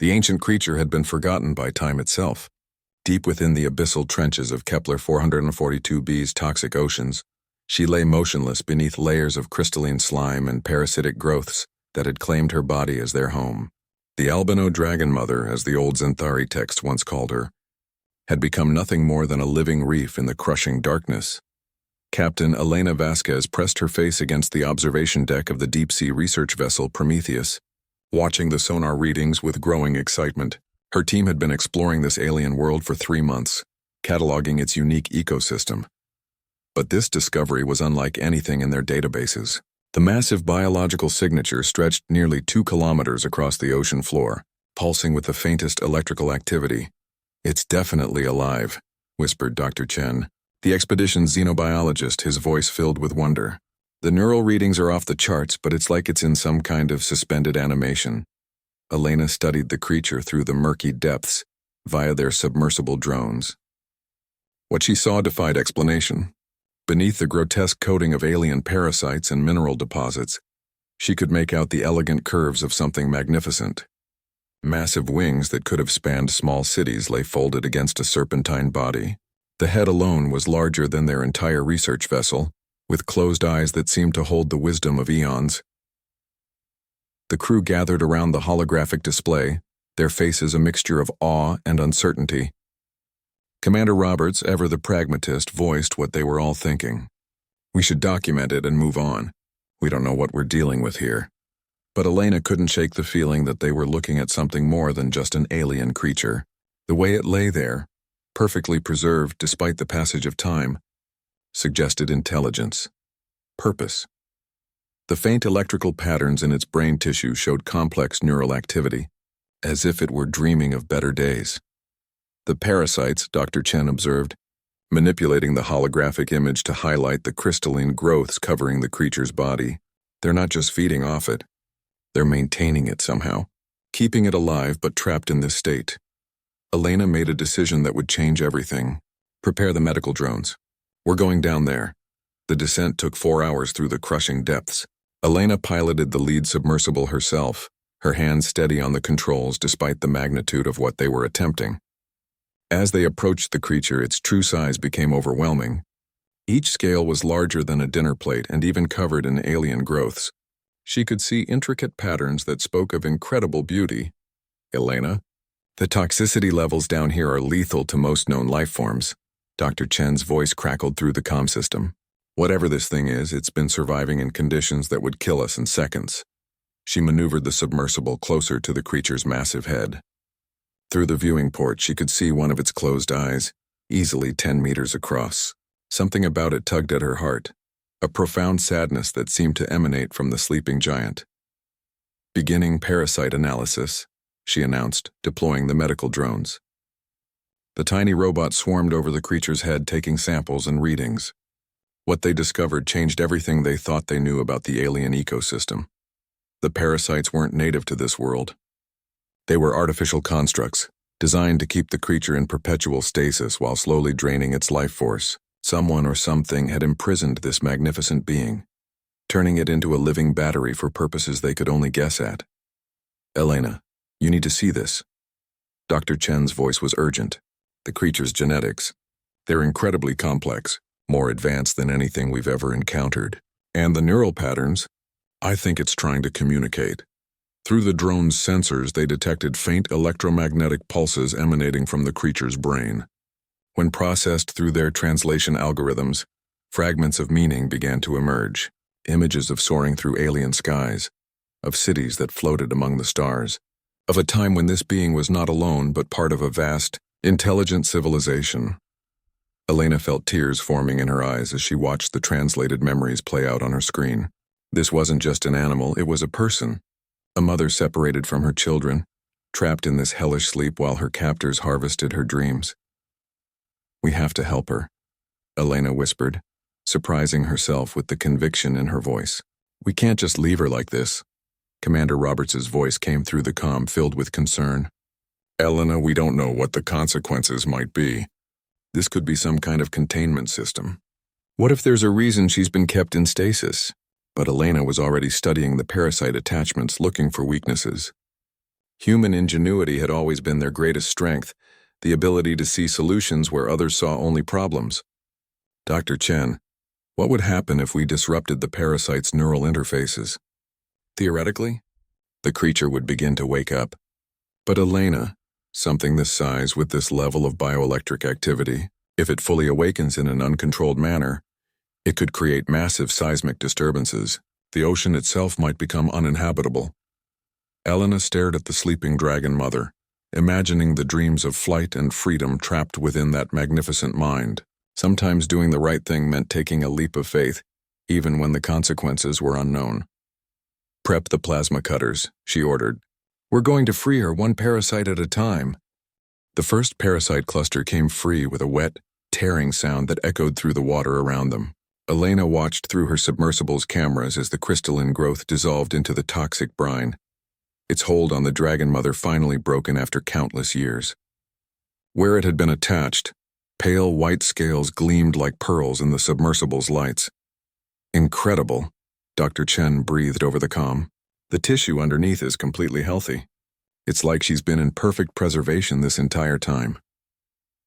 The ancient creature had been forgotten by time itself. Deep within the abyssal trenches of Kepler 442b's toxic oceans, she lay motionless beneath layers of crystalline slime and parasitic growths that had claimed her body as their home. The Albino Dragon Mother, as the old Zenthari text once called her, had become nothing more than a living reef in the crushing darkness. Captain Elena Vasquez pressed her face against the observation deck of the deep-sea research vessel Prometheus, watching the sonar readings with growing excitement. Her team had been exploring this alien world for 3 months, cataloging its unique ecosystem. But this discovery was unlike anything in their databases. The massive biological signature stretched nearly 2 kilometers across the ocean floor, pulsing with the faintest electrical activity. "It's definitely alive," whispered Dr. Chen, the expedition's xenobiologist, his voice filled with wonder. "The neural readings are off the charts, but it's like it's in some kind of suspended animation." Elena studied the creature through the murky depths via their submersible drones. What she saw defied explanation. Beneath the grotesque coating of alien parasites and mineral deposits, she could make out the elegant curves of something magnificent. Massive wings that could have spanned small cities lay folded against a serpentine body. The head alone was larger than their entire research vessel, with closed eyes that seemed to hold the wisdom of eons. The crew gathered around the holographic display, their faces a mixture of awe and uncertainty. Commander Roberts, ever the pragmatist, voiced what they were all thinking. "We should document it and move on. We don't know what we're dealing with here." But Elena couldn't shake the feeling that they were looking at something more than just an alien creature. The way it lay there, perfectly preserved despite the passage of time, suggested intelligence, purpose. The faint electrical patterns in its brain tissue showed complex neural activity, as if it were dreaming of better days. The parasites, Dr. Chen observed, manipulating the holographic image to highlight the crystalline growths covering the creature's body. They're not just feeding off it. They're maintaining it somehow, keeping it alive but trapped in this state. Elena made a decision that would change everything. "Prepare the medical drones. We're going down there." The descent took 4 hours through the crushing depths. Elena piloted the lead submersible herself, her hands steady on the controls despite the magnitude of what they were attempting. As they approached the creature, its true size became overwhelming. Each scale was larger than a dinner plate and even covered in alien growths. She could see intricate patterns that spoke of incredible beauty. "Elena, the toxicity levels down here are lethal to most known life forms." Dr. Chen's voice crackled through the comm system. "Whatever this thing is, it's been surviving in conditions that would kill us in seconds." She maneuvered the submersible closer to the creature's massive head. Through the viewing port, she could see one of its closed eyes, easily 10 meters across. Something about it tugged at her heart, a profound sadness that seemed to emanate from the sleeping giant. "Beginning parasite analysis," she announced, deploying the medical drones. The tiny robot swarmed over the creature's head, taking samples and readings. What they discovered changed everything they thought they knew about the alien ecosystem. The parasites weren't native to this world. They were artificial constructs, designed to keep the creature in perpetual stasis while slowly draining its life force. Someone or something had imprisoned this magnificent being, turning it into a living battery for purposes they could only guess at. "Elena, you need to see this." Dr. Chen's voice was urgent. "The creature's genetics. They're incredibly complex, more advanced than anything we've ever encountered. And the neural patterns, I think it's trying to communicate." Through the drone's sensors, they detected faint electromagnetic pulses emanating from the creature's brain. When processed through their translation algorithms, fragments of meaning began to emerge, images of soaring through alien skies, of cities that floated among the stars, of a time when this being was not alone but part of a vast, intelligent civilization. Elena felt tears forming in her eyes as she watched the translated memories play out on her screen. This wasn't just an animal, it was a person. A mother separated from her children, trapped in this hellish sleep while her captors harvested her dreams. "We have to help her," Elena whispered, surprising herself with the conviction in her voice. "We can't just leave her like this." Commander Roberts' voice came through the comm, filled with concern. "Elena, we don't know what the consequences might be. This could be some kind of containment system. What if there's a reason she's been kept in stasis?" But Elena was already studying the parasite attachments, looking for weaknesses. Human ingenuity had always been their greatest strength, the ability to see solutions where others saw only problems. Dr. Chen, what would happen if we disrupted the parasite's neural interfaces? Theoretically, the creature would begin to wake up. But Elena, something this size with this level of bioelectric activity, if it fully awakens in an uncontrolled manner, it could create massive seismic disturbances. The ocean itself might become uninhabitable. Elena stared at the sleeping dragon mother, imagining the dreams of flight and freedom trapped within that magnificent mind. Sometimes doing the right thing meant taking a leap of faith, even when the consequences were unknown. Prep the plasma cutters, she ordered. We're going to free her one parasite at a time. The first parasite cluster came free with a wet, tearing sound that echoed through the water around them. Elena watched through her submersible's cameras as the crystalline growth dissolved into the toxic brine, its hold on the dragon mother finally broken after countless years. Where it had been attached, pale white scales gleamed like pearls in the submersible's lights. Incredible, Dr. Chen breathed over the comm. The tissue underneath is completely healthy. It's like she's been in perfect preservation this entire time.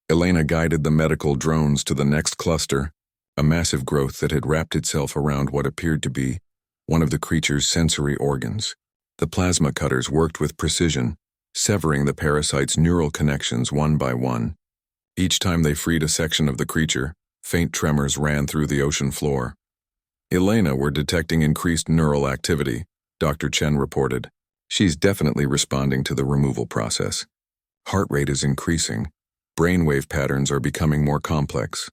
Elena guided the medical drones to the next cluster, a massive growth that had wrapped itself around what appeared to be one of the creature's sensory organs. The plasma cutters worked with precision, severing the parasite's neural connections one by one. Each time they freed a section of the creature, faint tremors ran through the ocean floor. Elena were detecting increased neural activity, Dr. Chen reported. She's definitely responding to the removal process. Heart rate is increasing. Brainwave patterns are becoming more complex.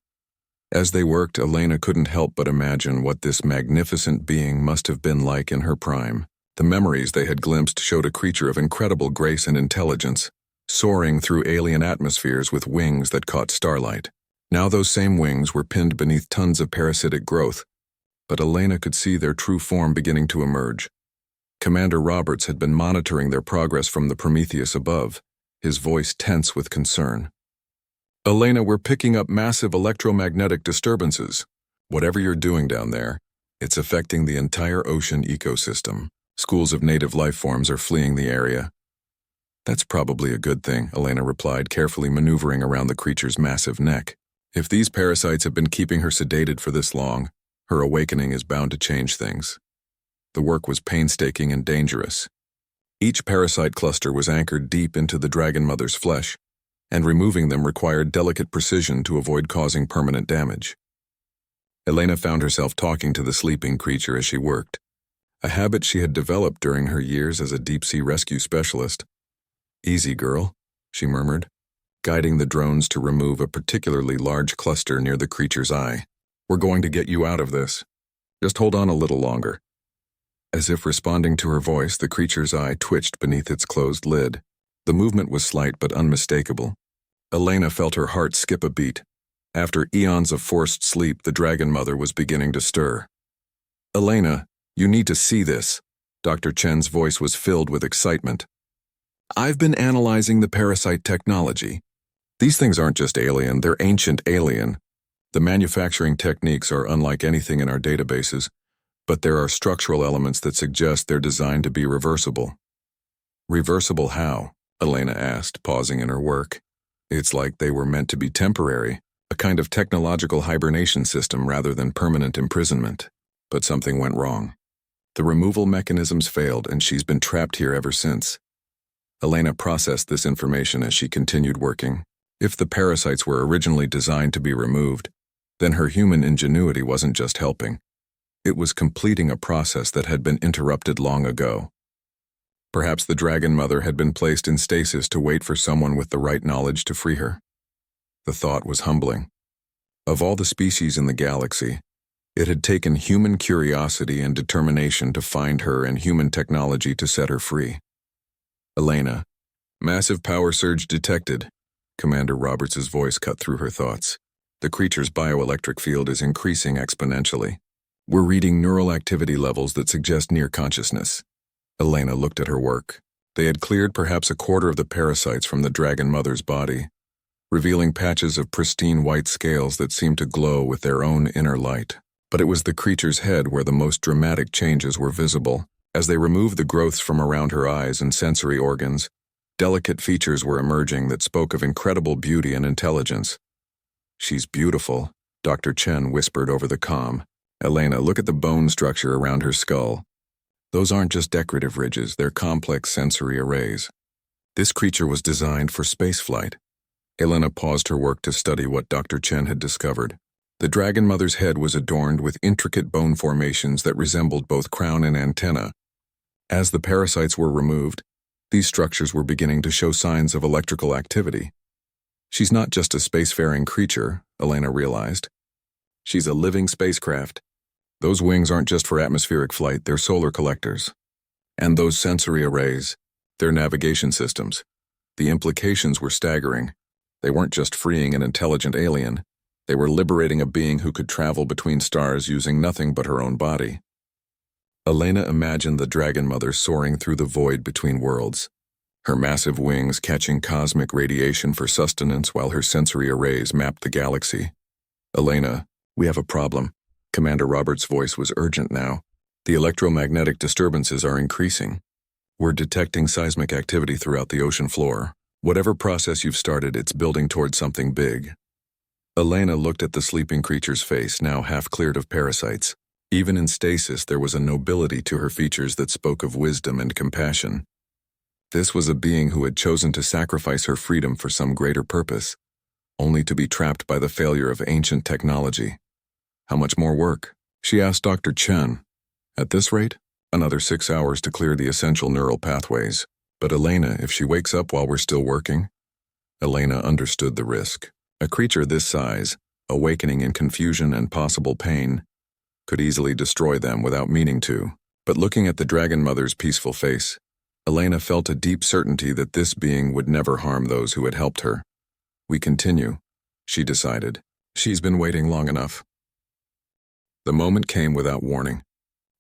As they worked, Elena couldn't help but imagine what this magnificent being must have been like in her prime. The memories they had glimpsed showed a creature of incredible grace and intelligence, soaring through alien atmospheres with wings that caught starlight. Now those same wings were pinned beneath tons of parasitic growth, but Elena could see their true form beginning to emerge. Commander Roberts had been monitoring their progress from the Prometheus above, his voice tense with concern. Elena, we're picking up massive electromagnetic disturbances. Whatever you're doing down there, it's affecting the entire ocean ecosystem. Schools of native life forms are fleeing the area. That's probably a good thing, Elena replied, carefully maneuvering around the creature's massive neck. If these parasites have been keeping her sedated for this long, her awakening is bound to change things. The work was painstaking and dangerous. Each parasite cluster was anchored deep into the dragon mother's flesh, and removing them required delicate precision to avoid causing permanent damage. Elena found herself talking to the sleeping creature as she worked, a habit she had developed during her years as a deep-sea rescue specialist. Easy, girl, she murmured, guiding the drones to remove a particularly large cluster near the creature's eye. We're going to get you out of this. Just hold on a little longer. As if responding to her voice, the creature's eye twitched beneath its closed lid. The movement was slight but unmistakable. Elena felt her heart skip a beat. After eons of forced sleep, the dragon mother was beginning to stir. Elena, you need to see this. Dr. Chen's voice was filled with excitement. I've been analyzing the parasite technology. These things aren't just alien, they're ancient alien. The manufacturing techniques are unlike anything in our databases, but there are structural elements that suggest they're designed to be reversible. Reversible how? Elena asked, pausing in her work. It's like they were meant to be temporary, a kind of technological hibernation system rather than permanent imprisonment. But something went wrong. The removal mechanisms failed, and she's been trapped here ever since. Elena processed this information as she continued working. If the parasites were originally designed to be removed, then her human ingenuity wasn't just helping. It was completing a process that had been interrupted long ago. Perhaps the dragon mother had been placed in stasis to wait for someone with the right knowledge to free her. The thought was humbling. Of all the species in the galaxy, it had taken human curiosity and determination to find her and human technology to set her free. Elena, massive power surge detected. Commander Roberts' voice cut through her thoughts. The creature's bioelectric field is increasing exponentially. We're reading neural activity levels that suggest near consciousness. Elena looked at her work. They had cleared perhaps a quarter of the parasites from the dragon mother's body, revealing patches of pristine white scales that seemed to glow with their own inner light. But it was the creature's head where the most dramatic changes were visible. As they removed the growths from around her eyes and sensory organs, delicate features were emerging that spoke of incredible beauty and intelligence. "She's beautiful," Dr. Chen whispered over the comm. "Elena, look at the bone structure around her skull. Those aren't just decorative ridges, they're complex sensory arrays. This creature was designed for spaceflight." Elena paused her work to study what Dr. Chen had discovered. The Dragon Mother's head was adorned with intricate bone formations that resembled both crown and antenna. As the parasites were removed, these structures were beginning to show signs of electrical activity. "She's not just a spacefaring creature," Elena realized. "She's a living spacecraft. Those wings aren't just for atmospheric flight, they're solar collectors. And those sensory arrays, they're navigation systems." The implications were staggering. They weren't just freeing an intelligent alien, they were liberating a being who could travel between stars using nothing but her own body. Elena imagined the Dragon Mother soaring through the void between worlds, her massive wings catching cosmic radiation for sustenance while her sensory arrays mapped the galaxy. "Elena, we have a problem." Commander Roberts' voice was urgent now. "The electromagnetic disturbances are increasing. We're detecting seismic activity throughout the ocean floor. Whatever process you've started, it's building towards something big." Elena looked at the sleeping creature's face, now half cleared of parasites. Even in stasis, there was a nobility to her features that spoke of wisdom and compassion. This was a being who had chosen to sacrifice her freedom for some greater purpose, only to be trapped by the failure of ancient technology. "How much more work?" she asked Dr. Chen. "At this rate, another 6 hours to clear the essential neural pathways. But Elena, if she wakes up while we're still working?" Elena understood the risk. A creature this size, awakening in confusion and possible pain, could easily destroy them without meaning to. But looking at the Dragon Mother's peaceful face, Elena felt a deep certainty that this being would never harm those who had helped her. "We continue," she decided. "She's been waiting long enough." The moment came without warning.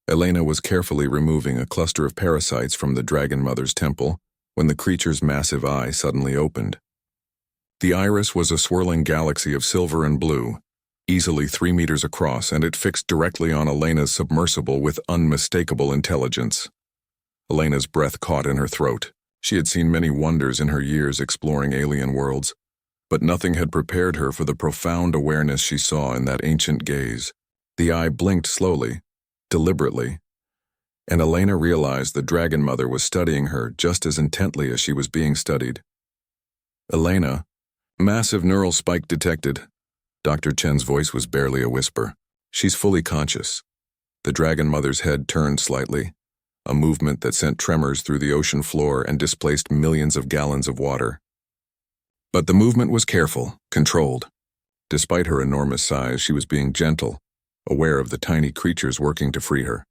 Elena was carefully removing a cluster of parasites from the Dragon Mother's temple when the creature's massive eye suddenly opened. The iris was a swirling galaxy of silver and blue, easily 3 meters across, and it fixed directly on Elena's submersible with unmistakable intelligence. Elena's breath caught in her throat. She had seen many wonders in her years exploring alien worlds, but nothing had prepared her for the profound awareness she saw in that ancient gaze. The eye blinked slowly, deliberately, and Elena realized the Dragon Mother was studying her just as intently as she was being studied. "Elena, massive neural spike detected." Dr. Chen's voice was barely a whisper. "She's fully conscious." The Dragon Mother's head turned slightly, a movement that sent tremors through the ocean floor and displaced millions of gallons of water. But the movement was careful, controlled. Despite her enormous size, she was being gentle, aware of the tiny creatures working to free her.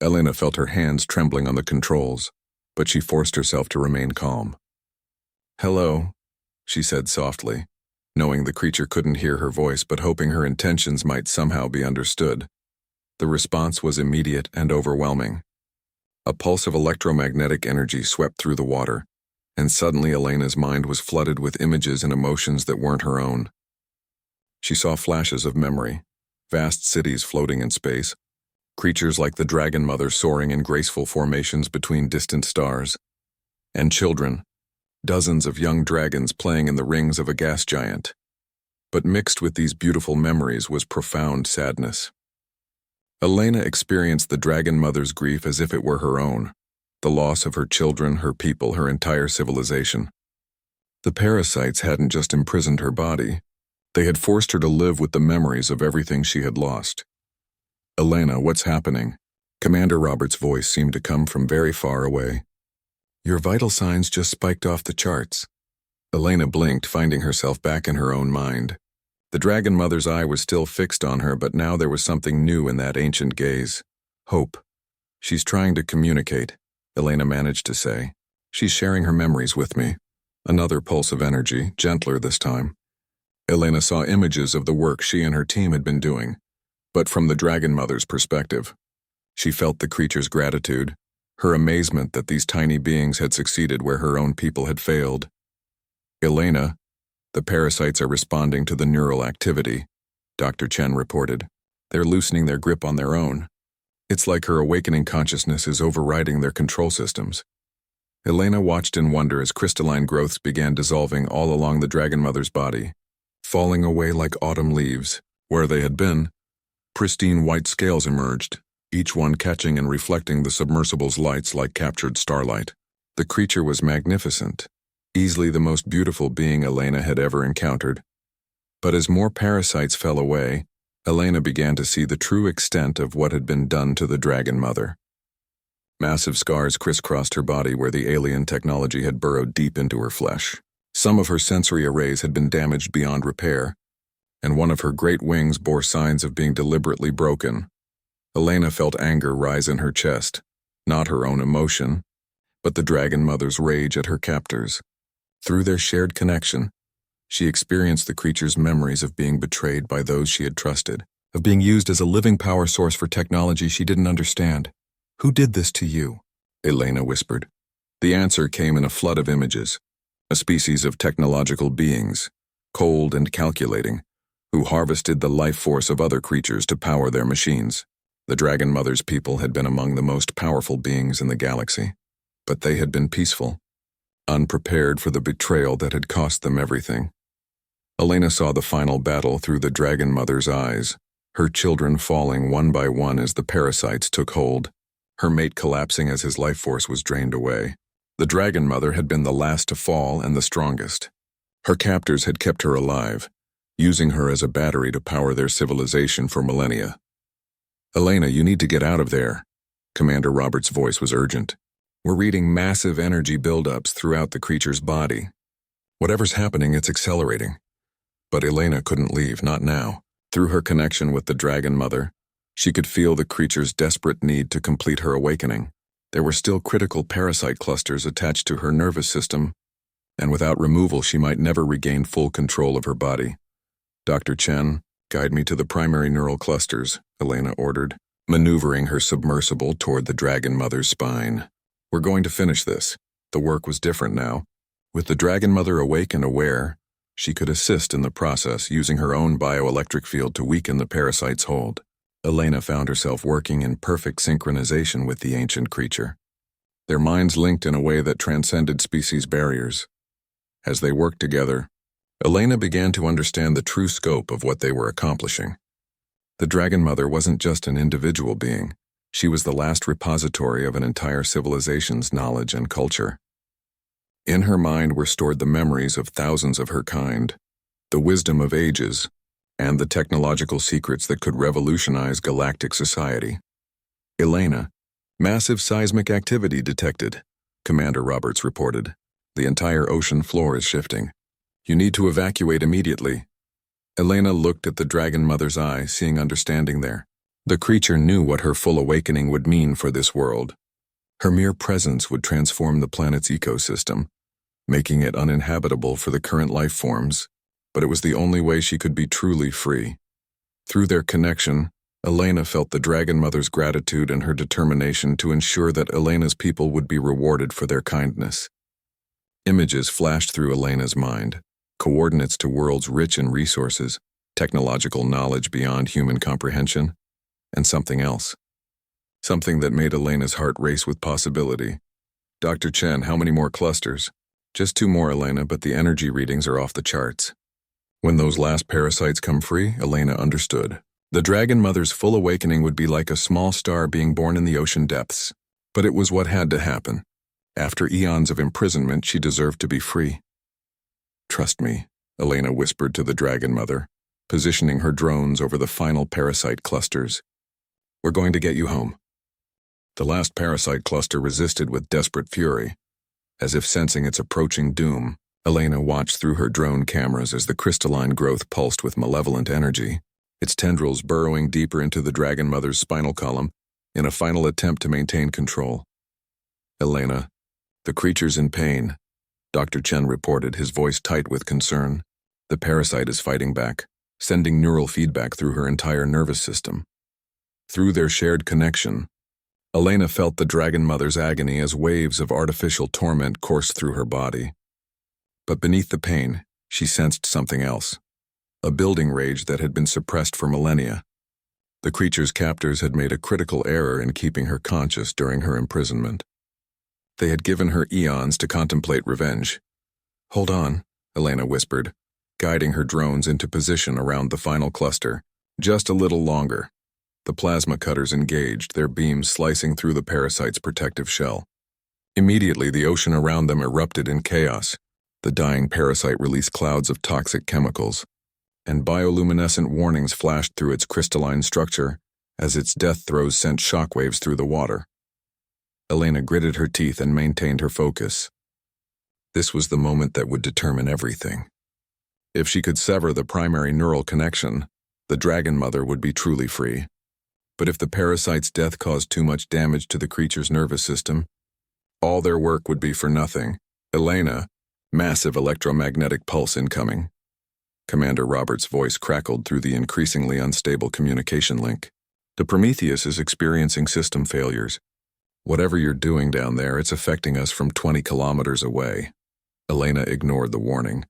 Elena felt her hands trembling on the controls, but she forced herself to remain calm. "Hello," she said softly, knowing the creature couldn't hear her voice but hoping her intentions might somehow be understood. The response was immediate and overwhelming. A pulse of electromagnetic energy swept through the water, and suddenly Elena's mind was flooded with images and emotions that weren't her own. She saw flashes of memory, vast cities floating in space, creatures like the Dragon Mother soaring in graceful formations between distant stars, and children, dozens of young dragons playing in the rings of a gas giant. But mixed with these beautiful memories was profound sadness. Elena experienced the Dragon Mother's grief as if it were her own, the loss of her children, her people, her entire civilization. The parasites hadn't just imprisoned her body, they had forced her to live with the memories of everything she had lost. "Elena, what's happening?" Commander Roberts' voice seemed to come from very far away. "Your vital signs just spiked off the charts." Elena blinked, finding herself back in her own mind. The Dragon Mother's eye was still fixed on her, but now there was something new in that ancient gaze. "Hope. She's trying to communicate," Elena managed to say. "She's sharing her memories with me." Another pulse of energy, gentler this time. Elena saw images of the work she and her team had been doing, but from the Dragon Mother's perspective. She felt the creature's gratitude, her amazement that these tiny beings had succeeded where her own people had failed. "Elena, the parasites are responding to the neural activity," Dr. Chen reported. "They're loosening their grip on their own. It's like her awakening consciousness is overriding their control systems. Elena watched in wonder as crystalline growths began dissolving all along the Dragon Mother's body, falling away like autumn leaves. Where they had been, pristine white scales emerged, each one catching and reflecting the submersible's lights like captured starlight. The creature was magnificent, easily the most beautiful being Elena had ever encountered. But as more parasites fell away, Elena began to see the true extent of what had been done to the Dragon Mother. Massive scars crisscrossed her body where the alien technology had burrowed deep into her flesh. Some of her sensory arrays had been damaged beyond repair, and one of her great wings bore signs of being deliberately broken. Elena felt anger rise in her chest, not her own emotion, but the Dragon Mother's rage at her captors. Through their shared connection, she experienced the creature's memories of being betrayed by those she had trusted, of being used as a living power source for technology she didn't understand. "Who did this to you?" Elena whispered. The answer came in a flood of images, a species of technological beings, cold and calculating, who harvested the life force of other creatures to power their machines. The Dragon Mother's people had been among the most powerful beings in the galaxy, but they had been peaceful, unprepared for the betrayal that had cost them everything. Elena saw the final battle through the Dragon Mother's eyes, her children falling one by one as the parasites took hold, her mate collapsing as his life force was drained away. The Dragon Mother had been the last to fall and the strongest. Her captors had kept her alive, using her as a battery to power their civilization for millennia. "Elena, you need to get out of there." Commander Roberts' voice was urgent. "We're reading massive energy buildups throughout the creature's body. Whatever's happening, it's accelerating." But Elena couldn't leave, not now. Through her connection with the Dragon Mother, she could feel the creature's desperate need to complete her awakening. There were still critical parasite clusters attached to her nervous system, and without removal she might never regain full control of her body. "Dr. Chen, guide me to the primary neural clusters," Elena ordered, maneuvering her submersible toward the Dragon Mother's spine. "We're going to finish this." The work was different now. With the Dragon Mother awake and aware, she could assist in the process, using her own bioelectric field to weaken the parasite's hold. Elena found herself working in perfect synchronization with the ancient creature. Their minds linked in a way that transcended species barriers. As they worked together, Elena began to understand the true scope of what they were accomplishing. The Dragon Mother wasn't just an individual being. She was the last repository of an entire civilization's knowledge and culture. In her mind were stored the memories of thousands of her kind, the wisdom of ages, and the technological secrets that could revolutionize galactic society. "Elena, massive seismic activity detected," Commander Roberts reported. "The entire ocean floor is shifting. You need to evacuate immediately." Elena looked at the Dragon Mother's eye, seeing understanding there. The creature knew what her full awakening would mean for this world. Her mere presence would transform the planet's ecosystem, making it uninhabitable for the current life forms, but it was the only way she could be truly free. Through their connection, Elena felt the Dragon Mother's gratitude and her determination to ensure that Elena's people would be rewarded for their kindness. Images flashed through Elena's mind, coordinates to worlds rich in resources, technological knowledge beyond human comprehension, and something else. Something that made Elena's heart race with possibility. "Dr. Chen, how many more clusters?" "Just 2 more, Elena, but the energy readings are off the charts." When those last parasites come free, Elena understood. The Dragon Mother's full awakening would be like a small star being born in the ocean depths. But it was what had to happen. After eons of imprisonment, she deserved to be free. "Trust me," Elena whispered to the Dragon Mother, positioning her drones over the final parasite clusters. "We're going to get you home." The last parasite cluster resisted with desperate fury. As if sensing its approaching doom, Elena watched through her drone cameras as the crystalline growth pulsed with malevolent energy, its tendrils burrowing deeper into the Dragon Mother's spinal column in a final attempt to maintain control. "Elena, the creature's in pain," Dr. Chen reported, his voice tight with concern. "The parasite is fighting back, sending neural feedback through her entire nervous system." Through their shared connection, Elena felt the Dragon Mother's agony as waves of artificial torment coursed through her body. But beneath the pain, she sensed something else. A building rage that had been suppressed for millennia. The creature's captors had made a critical error in keeping her conscious during her imprisonment. They had given her eons to contemplate revenge. "Hold on," Elena whispered, guiding her drones into position around the final cluster. "Just a little longer." The plasma cutters engaged, their beams slicing through the parasite's protective shell. Immediately, the ocean around them erupted in chaos. The dying parasite released clouds of toxic chemicals, and bioluminescent warnings flashed through its crystalline structure as its death throes sent shockwaves through the water. Elena gritted her teeth and maintained her focus. This was the moment that would determine everything. If she could sever the primary neural connection, the Dragon Mother would be truly free. But if the parasite's death caused too much damage to the creature's nervous system, all their work would be for nothing. "Elena, massive electromagnetic pulse incoming." Commander Roberts' voice crackled through the increasingly unstable communication link. "The Prometheus is experiencing system failures. Whatever you're doing down there, it's affecting us from 20 kilometers away." Elena ignored the warning.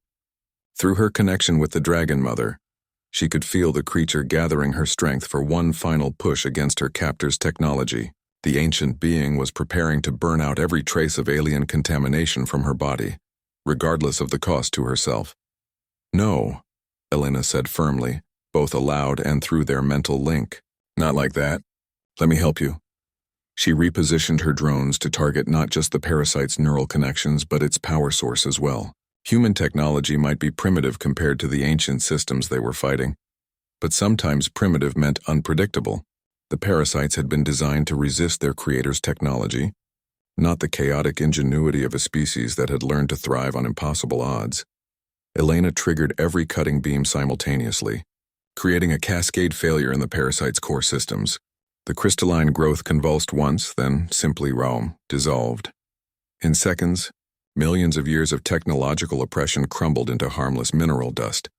Through her connection with the Dragon Mother, she could feel the creature gathering her strength for one final push against her captor's technology. The ancient being was preparing to burn out every trace of alien contamination from her body, regardless of the cost to herself. "No," Elena said firmly, both aloud and through their mental link. "Not like that. Let me help you." She repositioned her drones to target not just the parasite's neural connections but its power source as well. Human technology might be primitive compared to the ancient systems they were fighting, but sometimes primitive meant unpredictable. The parasites had been designed to resist their creator's technology, not the chaotic ingenuity of a species that had learned to thrive on impossible odds. Elena triggered every cutting beam simultaneously, creating a cascade failure in the parasite's core systems. The crystalline growth convulsed once, then simply dissolved. In seconds, millions of years of technological oppression crumbled into harmless mineral dust.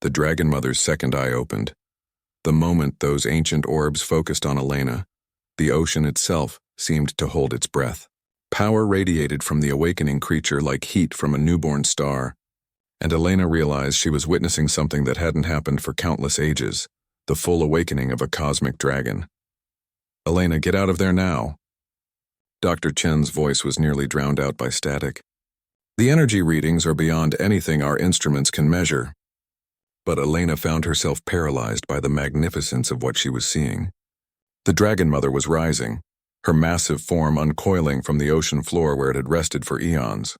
The Dragon Mother's second eye opened. The moment those ancient orbs focused on Elena, the ocean itself seemed to hold its breath. Power radiated from the awakening creature like heat from a newborn star, and Elena realized she was witnessing something that hadn't happened for countless ages, the full awakening of a cosmic dragon. "Elena, get out of there now." Dr. Chen's voice was nearly drowned out by static. "The energy readings are beyond anything our instruments can measure." But Elena found herself paralyzed by the magnificence of what she was seeing. The Dragon Mother was rising, her massive form uncoiling from the ocean floor where it had rested for eons.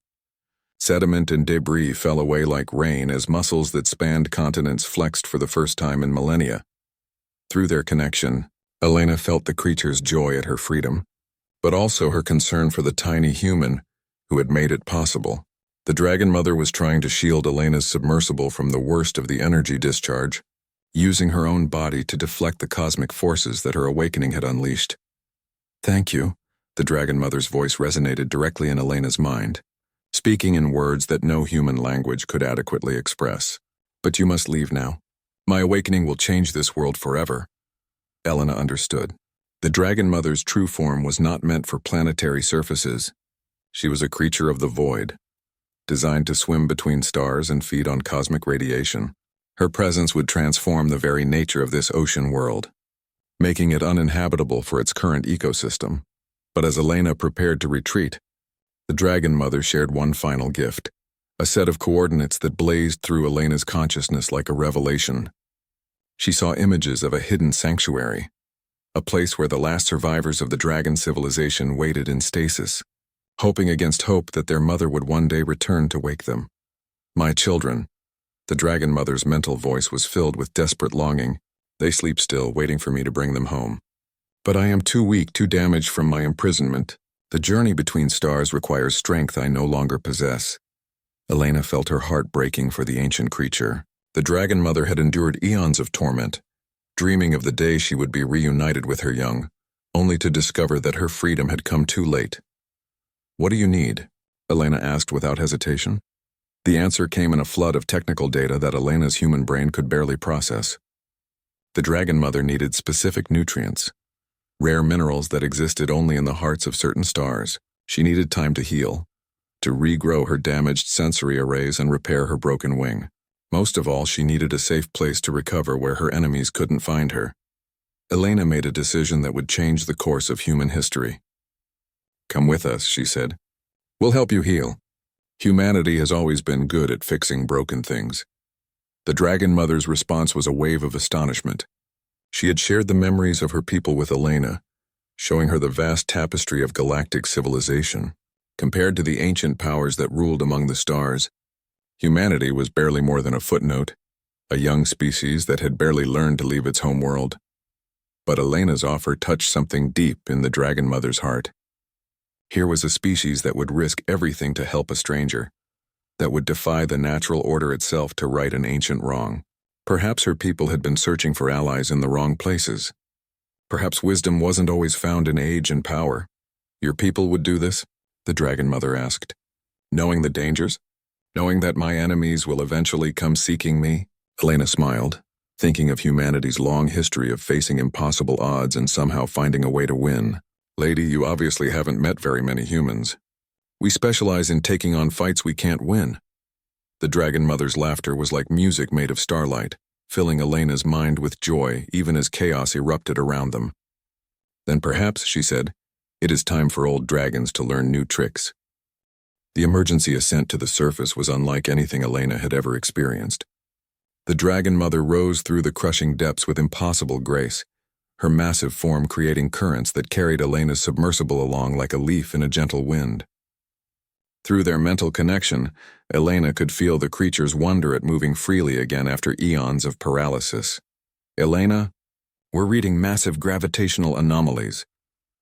Sediment and debris fell away like rain as muscles that spanned continents flexed for the first time in millennia. Through their connection, Elena felt the creature's joy at her freedom, but also her concern for the tiny human who had made it possible. The Dragon Mother was trying to shield Elena's submersible from the worst of the energy discharge, using her own body to deflect the cosmic forces that her awakening had unleashed. "Thank you," the Dragon Mother's voice resonated directly in Elena's mind, speaking in words that no human language could adequately express. "But you must leave now. My awakening will change this world forever." Elena understood. The Dragon Mother's true form was not meant for planetary surfaces. She was a creature of the void, designed to swim between stars and feed on cosmic radiation. Her presence would transform the very nature of this ocean world, making it uninhabitable for its current ecosystem. But as Elena prepared to retreat, the Dragon Mother shared one final gift, a set of coordinates that blazed through Elena's consciousness like a revelation. She saw images of a hidden sanctuary, a place where the last survivors of the dragon civilization waited in stasis, hoping against hope that their mother would one day return to wake them. "My children," the Dragon Mother's mental voice was filled with desperate longing. "They sleep still, waiting for me to bring them home. But I am too weak, too damaged from my imprisonment. The journey between stars requires strength I no longer possess." Elena felt her heart breaking for the ancient creature. The Dragon Mother had endured eons of torment, dreaming of the day she would be reunited with her young, only to discover that her freedom had come too late. "What do you need?" Elena asked without hesitation. The answer came in a flood of technical data that Elena's human brain could barely process. The Dragon Mother needed specific nutrients, rare minerals that existed only in the hearts of certain stars. She needed time to heal, to regrow her damaged sensory arrays and repair her broken wing. Most of all, she needed a safe place to recover where her enemies couldn't find her. Elena made a decision that would change the course of human history. "Come with us," she said. "We'll help you heal. Humanity has always been good at fixing broken things." The Dragon Mother's response was a wave of astonishment. She had shared the memories of her people with Elena, showing her the vast tapestry of galactic civilization. Compared to the ancient powers that ruled among the stars, humanity was barely more than a footnote, a young species that had barely learned to leave its homeworld. But Elena's offer touched something deep in the Dragon Mother's heart. Here was a species that would risk everything to help a stranger, that would defy the natural order itself to right an ancient wrong. Perhaps her people had been searching for allies in the wrong places. Perhaps wisdom wasn't always found in age and power. "Your people would do this?" the Dragon Mother asked. "Knowing the dangers? Knowing that my enemies will eventually come seeking me?" Elena smiled, thinking of humanity's long history of facing impossible odds and somehow finding a way to win. "Lady, you obviously haven't met very many humans. We specialize in taking on fights we can't win." The Dragon Mother's laughter was like music made of starlight, filling Elena's mind with joy even as chaos erupted around them. "Then perhaps," she said, "it is time for old dragons to learn new tricks." The emergency ascent to the surface was unlike anything Elena had ever experienced. The Dragon Mother rose through the crushing depths with impossible grace, her massive form creating currents that carried Elena's submersible along like a leaf in a gentle wind. Through their mental connection, Elena could feel the creature's wonder at moving freely again after eons of paralysis. "Elena, we're reading massive gravitational anomalies."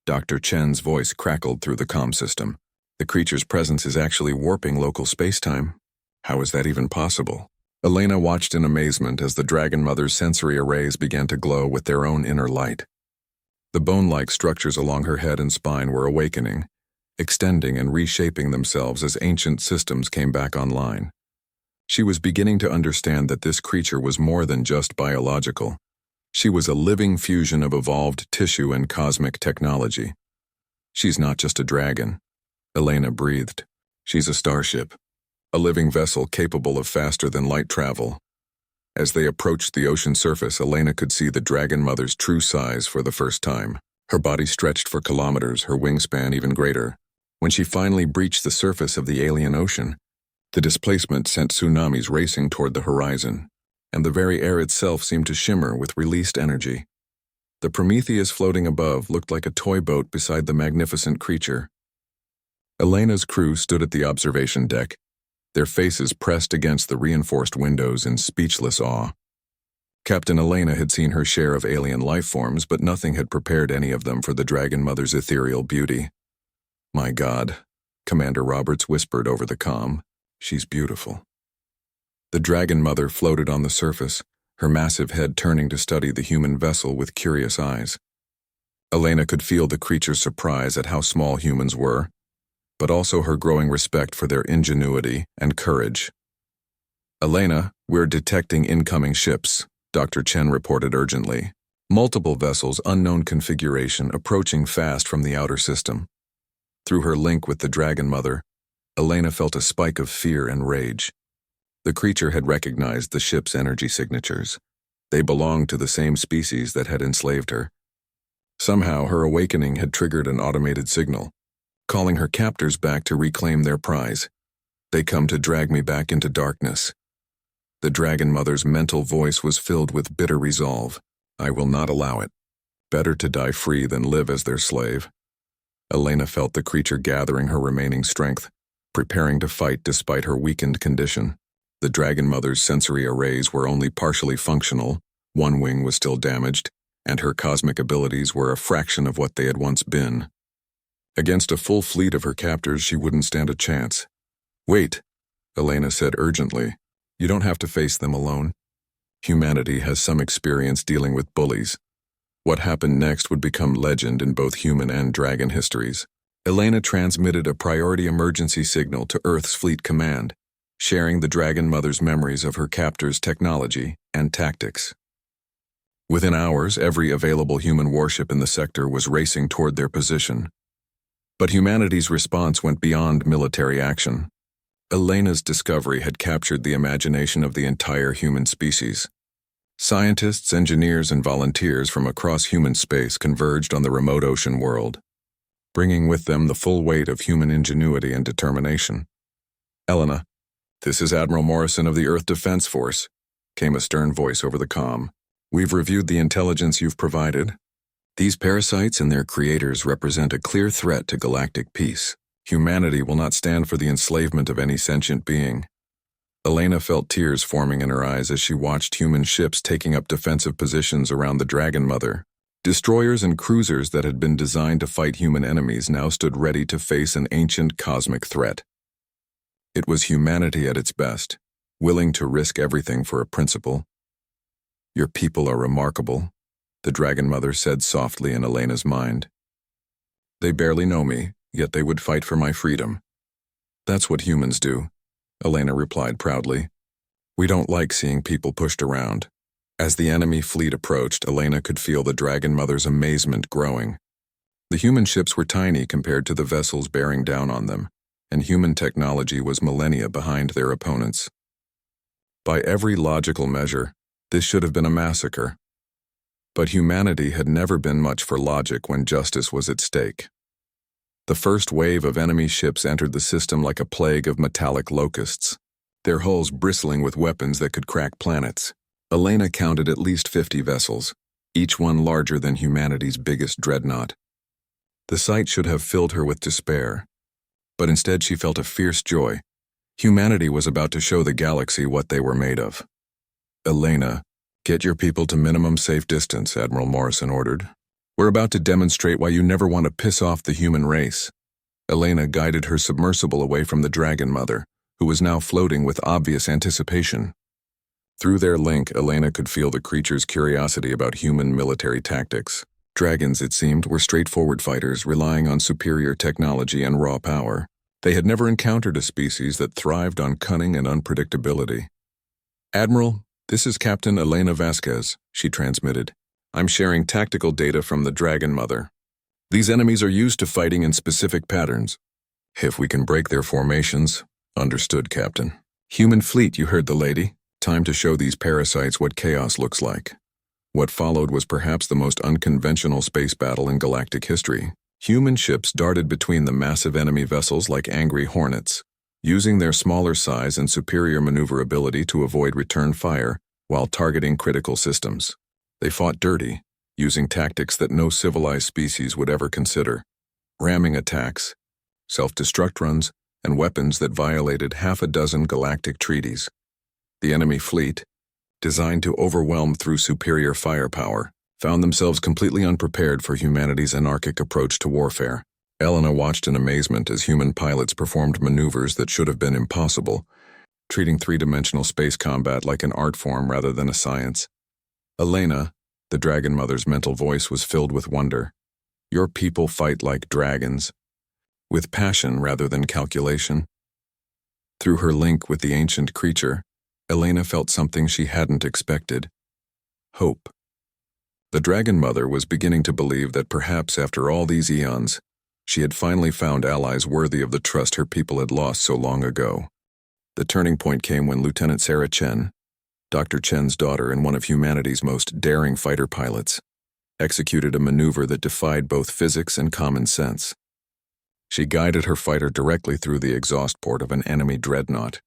Dr. Chen's voice crackled through the comm system. "The creature's presence is actually warping local spacetime. How is that even possible?" Elena watched in amazement as the Dragon Mother's sensory arrays began to glow with their own inner light. The bone-like structures along her head and spine were awakening, extending and reshaping themselves as ancient systems came back online. She was beginning to understand that this creature was more than just biological. She was a living fusion of evolved tissue and cosmic technology. "She's not just a dragon," Elena breathed. "She's a starship, a living vessel capable of faster-than-light travel." As they approached the ocean surface, Elena could see the Dragon Mother's true size for the first time. Her body stretched for kilometers, her wingspan even greater. When she finally breached the surface of the alien ocean, the displacement sent tsunamis racing toward the horizon, and the very air itself seemed to shimmer with released energy. The Prometheus floating above looked like a toy boat beside the magnificent creature. Elena's crew stood at the observation deck, their faces pressed against the reinforced windows in speechless awe. Captain Elena had seen her share of alien life forms, but nothing had prepared any of them for the Dragon Mother's ethereal beauty. "My God," Commander Roberts whispered over the comm, "she's beautiful." The Dragon Mother floated on the surface, her massive head turning to study the human vessel with curious eyes. Elena could feel the creature's surprise at how small humans were, but also her growing respect for their ingenuity and courage. "Elena, we're detecting incoming ships," Dr. Chen reported urgently. "Multiple vessels, unknown configuration, approaching fast from the outer system." Through her link with the Dragon Mother, Elena felt a spike of fear and rage. The creature had recognized the ship's energy signatures. They belonged to the same species that had enslaved her. Somehow, her awakening had triggered an automated signal, calling her captors back to reclaim their prize. "They come to drag me back into darkness." The Dragon Mother's mental voice was filled with bitter resolve. "I will not allow it. Better to die free than live as their slave." Elena felt the creature gathering her remaining strength, preparing to fight despite her weakened condition. The Dragon Mother's sensory arrays were only partially functional, one wing was still damaged, and her cosmic abilities were a fraction of what they had once been. Against a full fleet of her captors, she wouldn't stand a chance. "Wait," Elena said urgently. "You don't have to face them alone. Humanity has some experience dealing with bullies. What happened next would become legend in both human and dragon histories." Elena transmitted a priority emergency signal to Earth's Fleet Command, sharing the Dragon Mother's memories of her captors' technology and tactics. Within hours, every available human warship in the sector was racing toward their position. But humanity's response went beyond military action. Elena's discovery had captured the imagination of the entire human species. Scientists, engineers, and volunteers from across human space converged on the remote ocean world, bringing with them the full weight of human ingenuity and determination. "Elena, this is Admiral Morrison of the Earth Defense Force," came a stern voice over the comm. "We've reviewed the intelligence you've provided. These parasites and their creators represent a clear threat to galactic peace. Humanity will not stand for the enslavement of any sentient being." Elena felt tears forming in her eyes as she watched human ships taking up defensive positions around the Dragon Mother. Destroyers and cruisers that had been designed to fight human enemies now stood ready to face an ancient cosmic threat. It was humanity at its best, willing to risk everything for a principle. "Your people are remarkable," the Dragon Mother said softly in Elena's mind. "They barely know me, yet they would fight for my freedom." "That's what humans do," Elena replied proudly. "We don't like seeing people pushed around." As the enemy fleet approached, Elena could feel the Dragon Mother's amazement growing. The human ships were tiny compared to the vessels bearing down on them, and human technology was millennia behind their opponents. By every logical measure, this should have been a massacre. But humanity had never been much for logic when justice was at stake. The first wave of enemy ships entered the system like a plague of metallic locusts, their hulls bristling with weapons that could crack planets. Elena counted at least 50 vessels, each one larger than humanity's biggest dreadnought. The sight should have filled her with despair, but instead she felt a fierce joy. Humanity was about to show the galaxy what they were made of. "Elena, get your people to minimum safe distance," Admiral Morrison ordered. "We're about to demonstrate why you never want to piss off the human race." Elena guided her submersible away from the Dragon Mother, who was now floating with obvious anticipation. Through their link, Elena could feel the creature's curiosity about human military tactics. Dragons, it seemed, were straightforward fighters relying on superior technology and raw power. They had never encountered a species that thrived on cunning and unpredictability. "Admiral, this is Captain Elena Vasquez," she transmitted. "I'm sharing tactical data from the Dragon Mother. These enemies are used to fighting in specific patterns. If we can break their formations." "Understood, Captain." "Human fleet, you heard the lady. Time to show these parasites what chaos looks like." What followed was perhaps the most unconventional space battle in galactic history. Human ships darted between the massive enemy vessels like angry hornets, using their smaller size and superior maneuverability to avoid return fire while targeting critical systems. They fought dirty, using tactics that no civilized species would ever consider: ramming attacks, self-destruct runs, and weapons that violated half a dozen galactic treaties. The enemy fleet, designed to overwhelm through superior firepower, found themselves completely unprepared for humanity's anarchic approach to warfare. Elena watched in amazement as human pilots performed maneuvers that should have been impossible, treating three-dimensional space combat like an art form rather than a science. "Elena," the Dragon Mother's mental voice was filled with wonder. "Your people fight like dragons, with passion rather than calculation." Through her link with the ancient creature, Elena felt something she hadn't expected: hope. The Dragon Mother was beginning to believe that perhaps after all these eons, she had finally found allies worthy of the trust her people had lost so long ago. The turning point came when Lieutenant Sarah Chen, Dr. Chen's daughter and one of humanity's most daring fighter pilots, executed a maneuver that defied both physics and common sense. She guided her fighter directly through the exhaust port of an enemy dreadnought,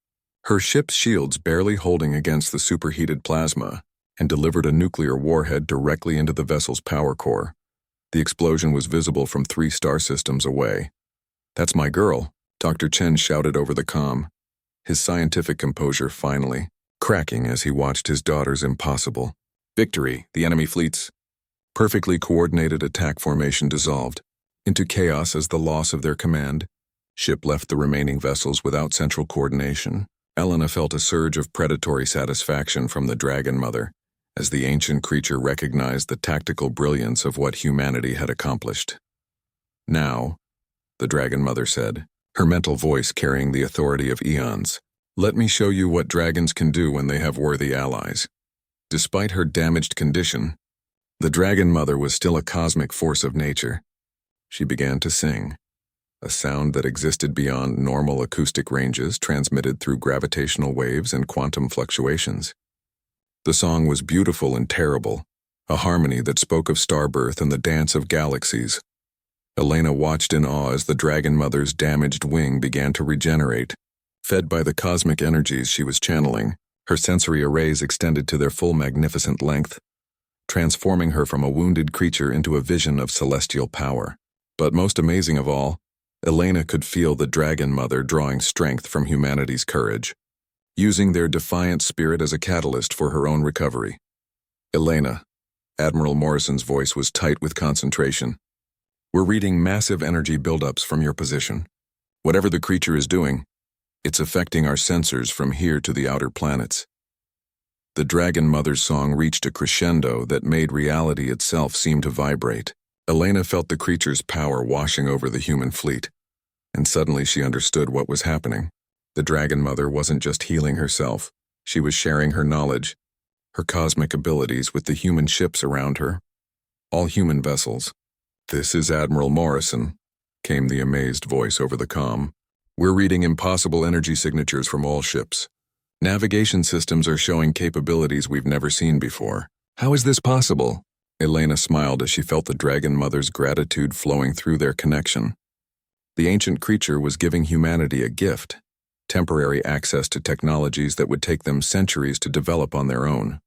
her ship's shields barely holding against the superheated plasma, and delivered a nuclear warhead directly into the vessel's power core. The explosion was visible from 3 star systems away. "That's my girl," Dr. Chen shouted over the comm, his scientific composure finally cracking as he watched his daughter's impossible victory. The enemy fleet's perfectly coordinated attack formation dissolved into chaos as the loss of their command ship left the remaining vessels without central coordination. Elena felt a surge of predatory satisfaction from the Dragon Mother as the ancient creature recognized the tactical brilliance of what humanity had accomplished. "Now," the Dragon Mother said, her mental voice carrying the authority of eons, "let me show you what dragons can do when they have worthy allies." Despite her damaged condition, the Dragon Mother was still a cosmic force of nature. She began to sing, a sound that existed beyond normal acoustic ranges transmitted through gravitational waves and quantum fluctuations. The song was beautiful and terrible, a harmony that spoke of starbirth and the dance of galaxies. Elena watched in awe as the Dragon Mother's damaged wing began to regenerate. Fed by the cosmic energies she was channeling, her sensory arrays extended to their full magnificent length, transforming her from a wounded creature into a vision of celestial power. But most amazing of all, Elena could feel the Dragon Mother drawing strength from humanity's courage, using their defiant spirit as a catalyst for her own recovery. Elena, Admiral Morrison's voice was tight with concentration. We're reading massive energy buildups from your position. Whatever the creature is doing, it's affecting our sensors from here to the outer planets. The Dragon Mother's song reached a crescendo that made reality itself seem to vibrate. Elena felt the creature's power washing over the human fleet, and suddenly she understood what was happening. The Dragon Mother wasn't just healing herself, she was sharing her knowledge, her cosmic abilities with the human ships around her. All human vessels. "This is Admiral Morrison," came the amazed voice over the comm. "We're reading impossible energy signatures from all ships. Navigation systems are showing capabilities we've never seen before. How is this possible?" Elena smiled as she felt the Dragon Mother's gratitude flowing through their connection. The ancient creature was giving humanity a gift, temporary access to technologies that would take them centuries to develop on their own.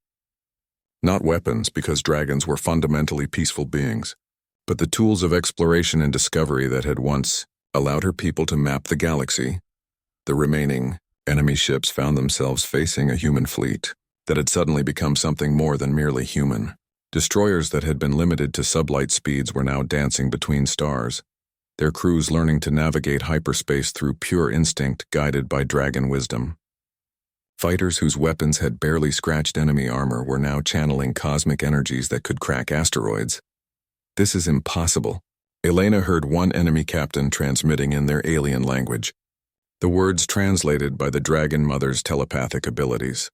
Not weapons, because dragons were fundamentally peaceful beings, but the tools of exploration and discovery that had once allowed her people to map the galaxy. The remaining enemy ships found themselves facing a human fleet that had suddenly become something more than merely human. Destroyers that had been limited to sublight speeds were now dancing between stars, their crews learning to navigate hyperspace through pure instinct guided by dragon wisdom. Fighters whose weapons had barely scratched enemy armor were now channeling cosmic energies that could crack asteroids. "This is impossible." Elena heard one enemy captain transmitting in their alien language, the words translated by the Dragon Mother's telepathic abilities.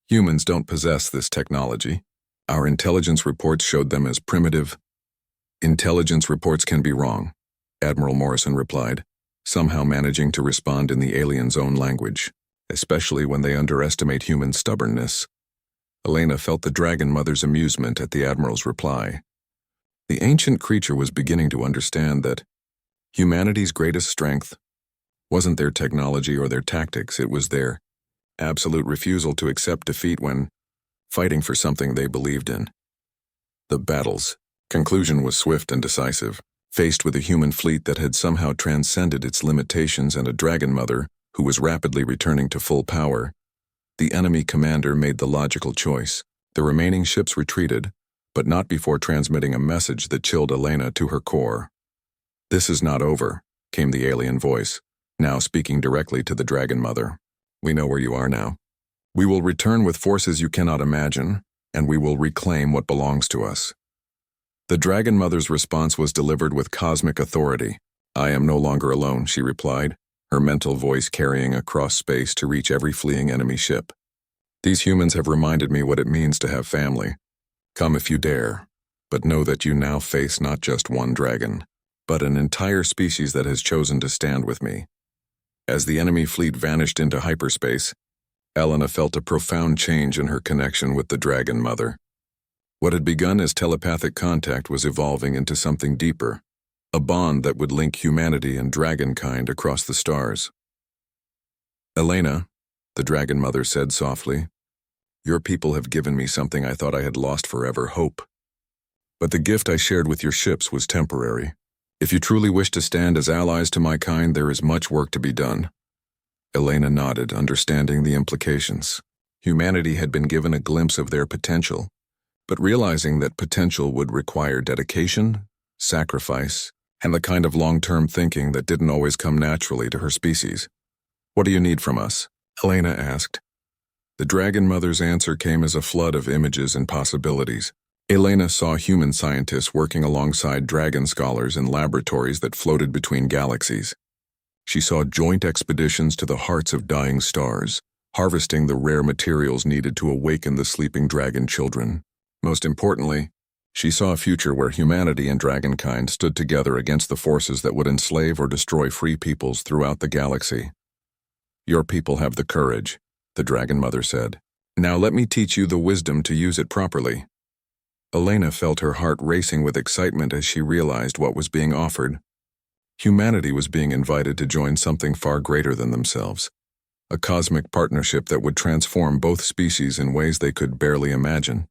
"Humans don't possess this technology. Our intelligence reports showed them as primitive." "Intelligence reports can be wrong," Admiral Morrison replied, somehow managing to respond in the alien's own language, especially when they underestimate human stubbornness. Elena felt the Dragon Mother's amusement at the Admiral's reply. The ancient creature was beginning to understand that humanity's greatest strength wasn't their technology or their tactics, it was their absolute refusal to accept defeat when fighting for something they believed in. The battle's conclusion was swift and decisive. Faced with a human fleet that had somehow transcended its limitations and a Dragon Mother who was rapidly returning to full power, the enemy commander made the logical choice. The remaining ships retreated, but not before transmitting a message that chilled Elena to her core. "This is not over," came the alien voice, now speaking directly to the Dragon Mother. "We know where you are now. We will return with forces you cannot imagine, and we will reclaim what belongs to us." The Dragon Mother's response was delivered with cosmic authority. "I am no longer alone," she replied, her mental voice carrying across space to reach every fleeing enemy ship. "These humans have reminded me what it means to have family. Come if you dare, but know that you now face not just one dragon, but an entire species that has chosen to stand with me." As the enemy fleet vanished into hyperspace, Elena felt a profound change in her connection with the Dragon Mother. What had begun as telepathic contact was evolving into something deeper, a bond that would link humanity and dragonkind across the stars. "Elena," the Dragon Mother said softly, "your people have given me something I thought I had lost forever, hope. But the gift I shared with your ships was temporary. If you truly wish to stand as allies to my kind, there is much work to be done." Elena nodded, understanding the implications. Humanity had been given a glimpse of their potential, but realizing that potential would require dedication, sacrifice, and the kind of long-term thinking that didn't always come naturally to her species. "What do you need from us?" Elena asked. The Dragon Mother's answer came as a flood of images and possibilities. Elena saw human scientists working alongside dragon scholars in laboratories that floated between galaxies. She saw joint expeditions to the hearts of dying stars, harvesting the rare materials needed to awaken the sleeping dragon children. Most importantly, she saw a future where humanity and dragonkind stood together against the forces that would enslave or destroy free peoples throughout the galaxy. "Your people have the courage," the Dragon Mother said. Now let me teach you the wisdom to use it properly. Elena felt her heart racing with excitement as she realized what was being offered. Humanity was being invited to join something far greater than themselves. A cosmic partnership that would transform both species in ways they could barely imagine.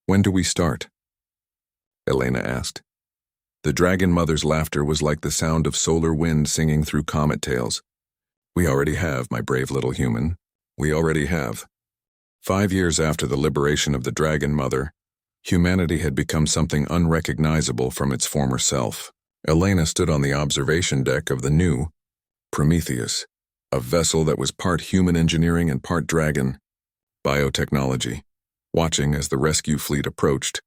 When do we start? Elena asked. The Dragon Mother's laughter was like the sound of solar wind singing through comet tails. We already have, my brave little human. We already have. 5 years after the liberation of the Dragon Mother, humanity had become something unrecognizable from its former self. Elena stood on the observation deck of the new Prometheus, a vessel that was part human engineering and part dragon biotechnology, watching as the rescue fleet approached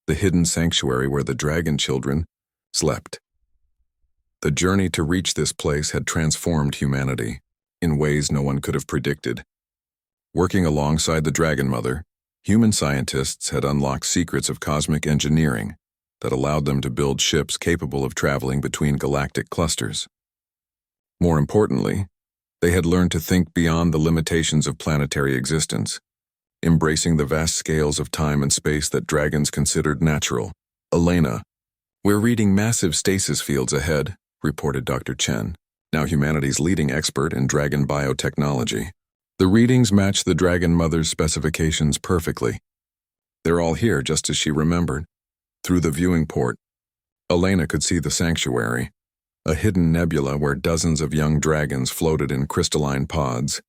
the hidden sanctuary where the dragon children slept. The journey to reach this place had transformed humanity in ways no one could have predicted. Working alongside the Dragon Mother, human scientists had unlocked secrets of cosmic engineering that allowed them to build ships capable of traveling between galactic clusters. More importantly, they had learned to think beyond the limitations of planetary existence, embracing the vast scales of time and space that dragons considered natural. Elena, we're reading massive stasis fields ahead, reported Dr. Chen, now humanity's leading expert in dragon biotechnology. The readings match the Dragon Mother's specifications perfectly. They're all here just as she remembered. Through the viewing port, Elena could see the sanctuary, a hidden nebula where dozens of young dragons floated in crystalline pods,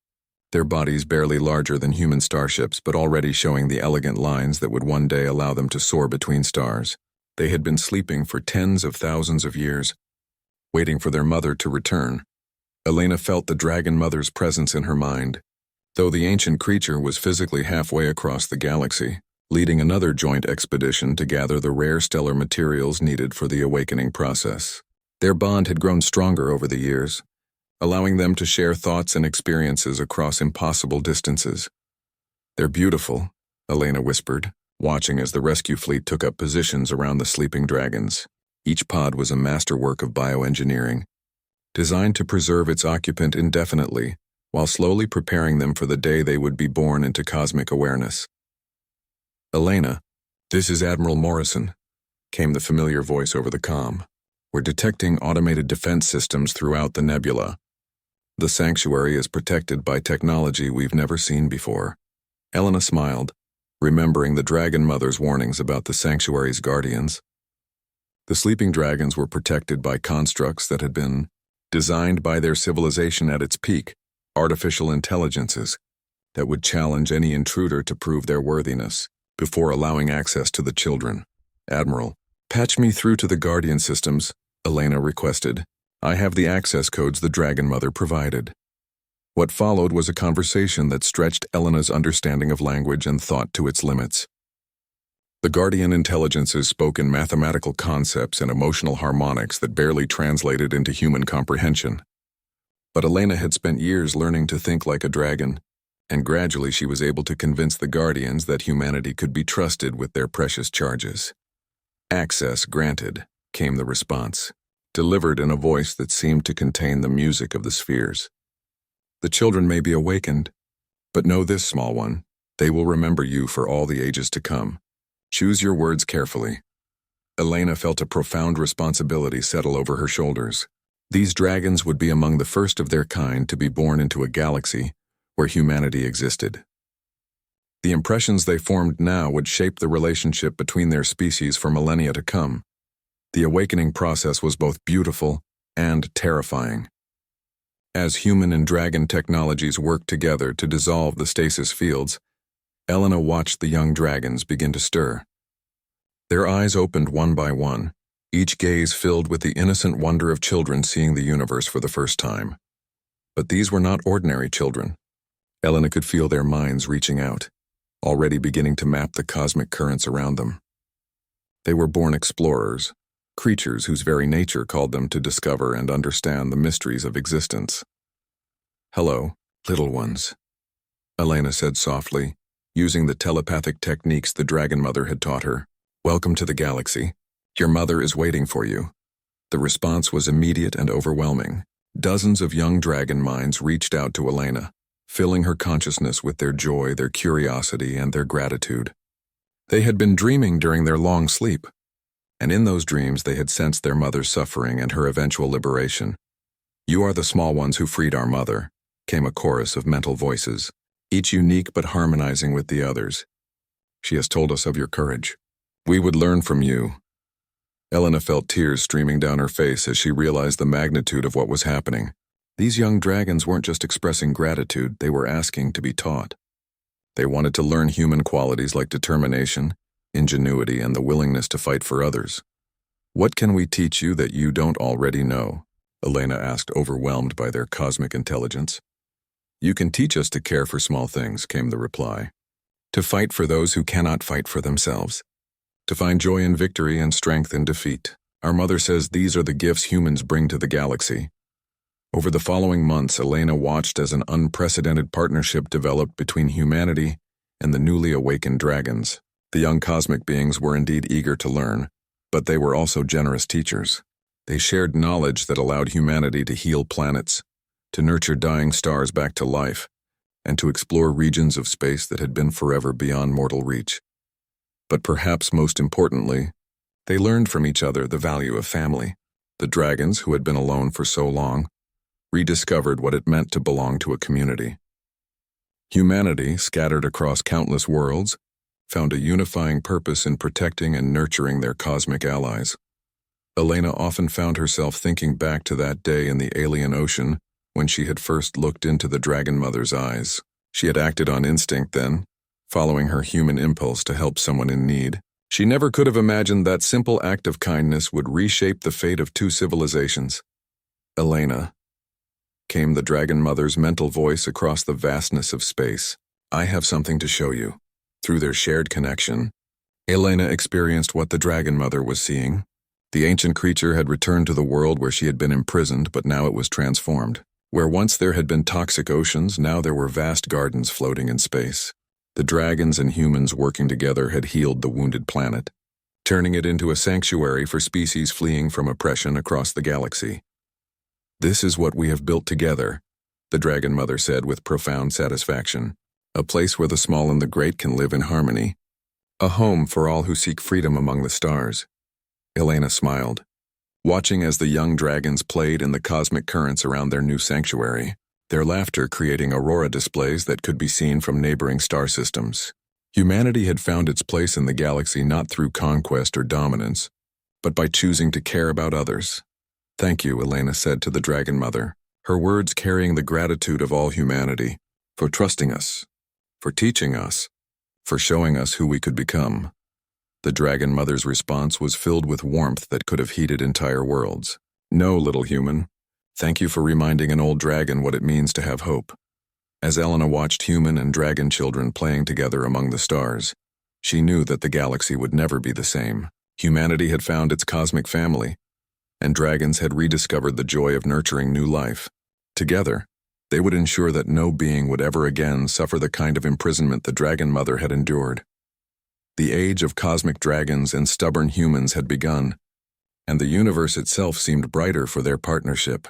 their bodies barely larger than human starships but already showing the elegant lines that would one day allow them to soar between stars. They had been sleeping for tens of thousands of years, waiting for their mother to return. Elena felt the Dragon Mother's presence in her mind, though the ancient creature was physically halfway across the galaxy, leading another joint expedition to gather the rare stellar materials needed for the awakening process. Their bond had grown stronger over the years, allowing them to share thoughts and experiences across impossible distances. They're beautiful, Elena whispered, watching as the rescue fleet took up positions around the sleeping dragons. Each pod was a masterwork of bioengineering, designed to preserve its occupant indefinitely, while slowly preparing them for the day they would be born into cosmic awareness. Elena, this is Admiral Morrison, came the familiar voice over the comm. We're detecting automated defense systems throughout the nebula. The sanctuary is protected by technology we've never seen before. Elena smiled, remembering the Dragon Mother's warnings about the sanctuary's guardians. The sleeping dragons were protected by constructs that had been designed by their civilization at its peak, artificial intelligences that would challenge any intruder to prove their worthiness before allowing access to the children. Admiral, patch me through to the Guardian systems, Elena requested. I have the access codes the Dragon Mother provided. What followed was a conversation that stretched Elena's understanding of language and thought to its limits. The Guardian intelligences spoke in mathematical concepts and emotional harmonics that barely translated into human comprehension. But Elena had spent years learning to think like a dragon, and gradually she was able to convince the Guardians that humanity could be trusted with their precious charges. Access granted, came the response, delivered in a voice that seemed to contain the music of the spheres. The children may be awakened, but know this, small one, they will remember you for all the ages to come. Choose your words carefully. Elena felt a profound responsibility settle over her shoulders. These dragons would be among the first of their kind to be born into a galaxy where humanity existed. The impressions they formed now would shape the relationship between their species for millennia to come. The awakening process was both beautiful and terrifying. As human and dragon technologies worked together to dissolve the stasis fields, Elena watched the young dragons begin to stir. Their eyes opened one by one, each gaze filled with the innocent wonder of children seeing the universe for the first time. But these were not ordinary children. Elena could feel their minds reaching out, already beginning to map the cosmic currents around them. They were born explorers, creatures whose very nature called them to discover and understand the mysteries of existence. "Hello, little ones," Elena said softly, using the telepathic techniques the Dragon Mother had taught her. "Welcome to the galaxy. Your mother is waiting for you." The response was immediate and overwhelming. Dozens of young dragon minds reached out to Elena, filling her consciousness with their joy, their curiosity, and their gratitude. They had been dreaming during their long sleep, and in those dreams they had sensed their mother's suffering and her eventual liberation. "You are the small ones who freed our mother," came a chorus of mental voices, each unique but harmonizing with the others. "She has told us of your courage. We would learn from you." Elena felt tears streaming down her face as she realized the magnitude of what was happening. These young dragons weren't just expressing gratitude, they were asking to be taught. They wanted to learn human qualities like determination, ingenuity, and the willingness to fight for others. "What can we teach you that you don't already know?" Elena asked, overwhelmed by their cosmic intelligence. "You can teach us to care for small things," came the reply. "To fight for those who cannot fight for themselves. To find joy in victory and strength in defeat. Our mother says these are the gifts humans bring to the galaxy." Over the following months, Elena watched as an unprecedented partnership developed between humanity and the newly awakened dragons. The young cosmic beings were indeed eager to learn, but they were also generous teachers. They shared knowledge that allowed humanity to heal planets, to nurture dying stars back to life, and to explore regions of space that had been forever beyond mortal reach. But perhaps most importantly, they learned from each other the value of family. The dragons, who had been alone for so long, rediscovered what it meant to belong to a community. Humanity, scattered across countless worlds, found a unifying purpose in protecting and nurturing their cosmic allies. Elena often found herself thinking back to that day in the alien ocean when she had first looked into the Dragon Mother's eyes. She had acted on instinct then, following her human impulse to help someone in need. She never could have imagined that simple act of kindness would reshape the fate of two civilizations. "Elena," came the Dragon Mother's mental voice across the vastness of space. "I have something to show you." Through their shared connection, Elena experienced what the Dragon Mother was seeing. The ancient creature had returned to the world where she had been imprisoned, but now it was transformed. Where once there had been toxic oceans, now there were vast gardens floating in space. The dragons and humans working together had healed the wounded planet, turning it into a sanctuary for species fleeing from oppression across the galaxy. "This is what we have built together," the Dragon Mother said with profound satisfaction. "A place where the small and the great can live in harmony. A home for all who seek freedom among the stars." Elena smiled, watching as the young dragons played in the cosmic currents around their new sanctuary, their laughter creating aurora displays that could be seen from neighboring star systems. Humanity had found its place in the galaxy not through conquest or dominance, but by choosing to care about others. "Thank you," Elena said to the Dragon Mother, her words carrying the gratitude of all humanity, "for trusting us, for teaching us, for showing us who we could become." The Dragon Mother's response was filled with warmth that could have heated entire worlds. "No, little human. Thank you for reminding an old dragon what it means to have hope." As Elena watched human and dragon children playing together among the stars, she knew that the galaxy would never be the same. Humanity had found its cosmic family, and dragons had rediscovered the joy of nurturing new life. Together, they would ensure that no being would ever again suffer the kind of imprisonment the Dragon Mother had endured. The age of cosmic dragons and stubborn humans had begun, and the universe itself seemed brighter for their partnership.